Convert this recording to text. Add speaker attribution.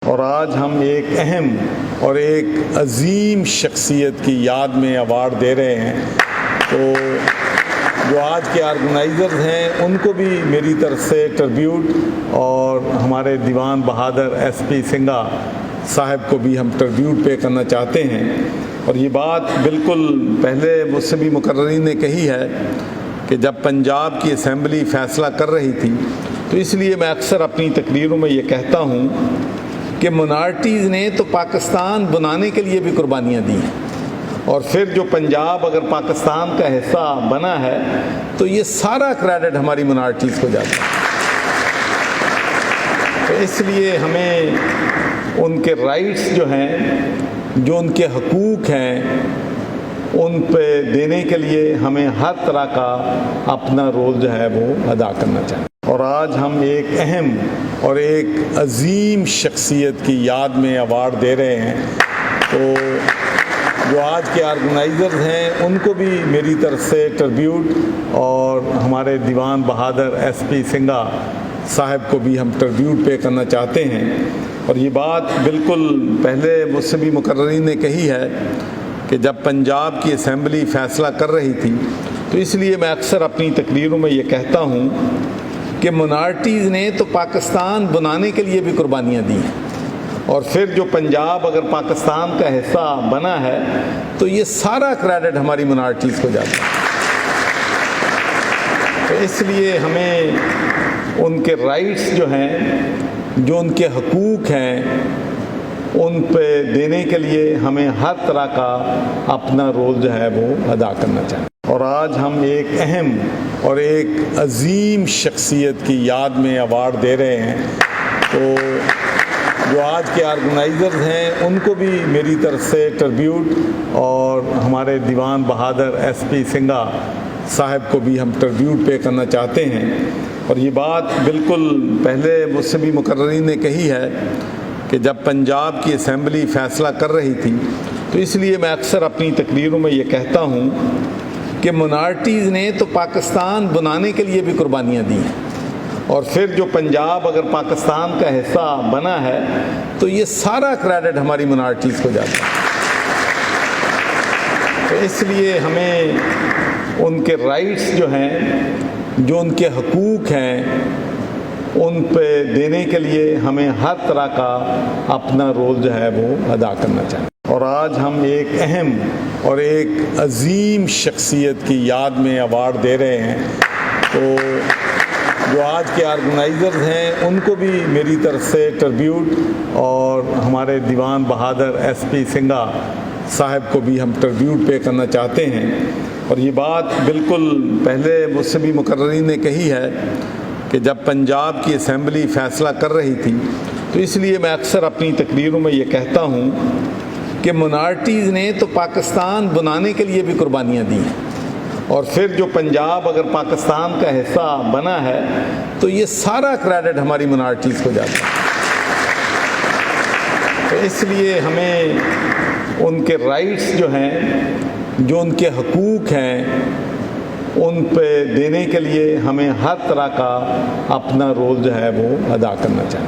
Speaker 1: اور آج ہم ایک اہم اور ایک عظیم شخصیت کی یاد میں ایوارڈ دے رہے ہیں، تو جو آج کے آرگنائزرز ہیں ان کو بھی میری طرف سے ٹربیوٹ، اور ہمارے دیوان بہادر ایس پی سنگھا صاحب کو بھی ہم ٹربیوٹ پے کرنا چاہتے ہیں۔ اور یہ بات بالکل پہلے مجھ سے بھی مقررین نے کہی ہے کہ جب پنجاب کی اسمبلی فیصلہ کر رہی تھی، تو اس لیے میں اکثر اپنی تقریروں میں یہ کہتا ہوں کہ منارٹیز نے تو پاکستان بنانے کے لیے بھی قربانیاں دی ہیں، اور پھر جو پنجاب اگر پاکستان کا حصہ بنا ہے تو یہ سارا کریڈٹ ہماری منارٹیز کو جاتا ہے۔ تو اس لیے ہمیں ان کے رائٹس جو ہیں، جو ان کے حقوق ہیں، ان پہ دینے کے لیے ہمیں ہر طرح کا اپنا رول جو ہے وہ ادا کرنا چاہیے۔ اور آج ہم ایک اہم اور ایک عظیم شخصیت کی یاد میں ایوارڈ دے رہے ہیں، تو جو آج کے آرگنائزرز ہیں ان کو بھی میری طرف سے ٹربیوٹ، اور ہمارے دیوان بہادر ایس پی سنگھا صاحب کو بھی ہم ٹربیوٹ پے کرنا چاہتے ہیں۔ اور یہ بات بالکل پہلے مجھ سے بھی مقررین نے کہی ہے کہ جب پنجاب کی اسمبلی فیصلہ کر رہی تھی، تو اس لیے میں اکثر اپنی تقریروں میں یہ کہتا ہوں کہ منارٹیز نے تو پاکستان بنانے کے لیے بھی قربانیاں دی ہیں، اور پھر جو پنجاب اگر پاکستان کا حصہ بنا ہے تو یہ سارا کریڈٹ ہماری منارٹیز کو جاتا ہے۔ تو اس لیے ہمیں ان کے رائٹس جو ہیں، جو ان کے حقوق ہیں، ان پہ دینے کے لیے ہمیں ہر طرح کا اپنا رول جو ہے وہ ادا کرنا چاہیے۔ اور آج ہم ایک اہم اور ایک عظیم شخصیت کی یاد میں ایوارڈ دے رہے ہیں، تو جو آج کے آرگنائزرز ہیں ان کو بھی میری طرف سے ٹربیوٹ، اور ہمارے دیوان بہادر ایس پی سنگھا صاحب کو بھی ہم ٹربیوٹ پے کرنا چاہتے ہیں۔ اور یہ بات بالکل پہلے مجھ سے بھی مقررین نے کہی ہے کہ جب پنجاب کی اسمبلی فیصلہ کر رہی تھی، تو اس لیے میں اکثر اپنی تقریروں میں یہ کہتا ہوں کہ منارٹیز نے تو پاکستان بنانے کے لیے بھی قربانیاں دی ہیں، اور پھر جو پنجاب اگر پاکستان کا حصہ بنا ہے تو یہ سارا کریڈٹ ہماری منارٹیز کو جاتا ہے۔ تو اس لیے ہمیں ان کے رائٹس جو ہیں، جو ان کے حقوق ہیں، ان پہ دینے کے لیے ہمیں ہر طرح کا اپنا رول جو ہے وہ ادا کرنا چاہیے۔ اور آج ہم ایک اہم اور ایک عظیم شخصیت کی یاد میں ایوارڈ دے رہے ہیں، تو جو آج کے آرگنائزرز ہیں ان کو بھی میری طرف سے ٹربیوٹ، اور ہمارے دیوان بہادر ایس پی سنگھا صاحب کو بھی ہم ٹربیوٹ پے کرنا چاہتے ہیں۔ اور یہ بات بالکل پہلے مجھ سے بھی مقررین نے کہی ہے کہ جب پنجاب کی اسمبلی فیصلہ کر رہی تھی، تو اس لیے میں اکثر اپنی تقریروں میں یہ کہتا ہوں کہ منارٹیز نے تو پاکستان بنانے کے لیے بھی قربانیاں دی ہیں، اور پھر جو پنجاب اگر پاکستان کا حصہ بنا ہے تو یہ سارا کریڈٹ ہماری منارٹیز کو جاتا ہے۔ تو اس لیے ہمیں ان کے رائٹس جو ہیں، جو ان کے حقوق ہیں، ان پہ دینے کے لیے ہمیں ہر طرح کا اپنا رول جو ہے وہ ادا کرنا چاہیے۔